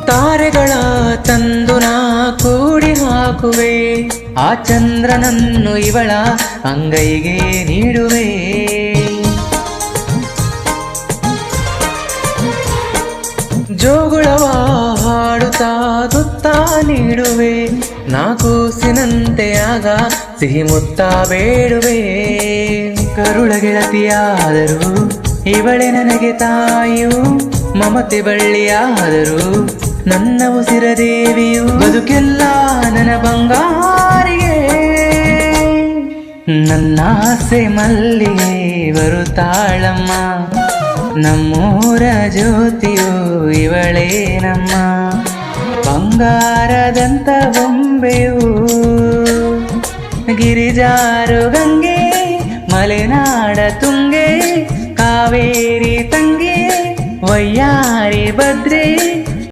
ತಾರೆಗಳ ತಂದು ನಾ ಕೂಡಿ ಹಾಕುವೆ, ಆ ಚಂದ್ರನನ್ನು ಇವಳ ಅಂಗೈಗೆ ನೀಡುವೆ. ಜೋಗುಳವ ಹಾಡುತ್ತಾ ತುತ್ತ ನೀಡುವೆ, ನಾ ಕೂಸಿನಂತೆ ಆಗ ಸಿಹಿ ಮುತ್ತ ಬೇಡುವೆ. ಕರುಳ ಗೆಳತಿಯಾದರೂ ಇವಳೆ ನನಗೆ ತಾಯಿಯು, ಮಮತೆ ಬಳ್ಳಿಯಾದರೂ ನನ್ನ ಉಸಿರ ದೇವಿಯು. ಬದುಕೆಲ್ಲ ನನ್ನ ಬಂಗಾರಿಗೆ, ನನ್ನ ಆಸೆ ಮಲ್ಲಿಗೆ ಬರುತ್ತಾಳಮ್ಮ. ನಮ್ಮೂರ ಜ್ಯೋತಿಯು ಇವಳೇ ನಮ್ಮ, ಬಂಗಾರದಂತ ಬೊಂಬೆಯು. ಗಿರಿಜಾರು ಗಂಗೆ, ಮಲೆನಾಡ ತುಂಗೆ, ಕಾವೇರಿ ತಂಗೆ, ವಯ್ಯಾರಿ ಭದ್ರೆ.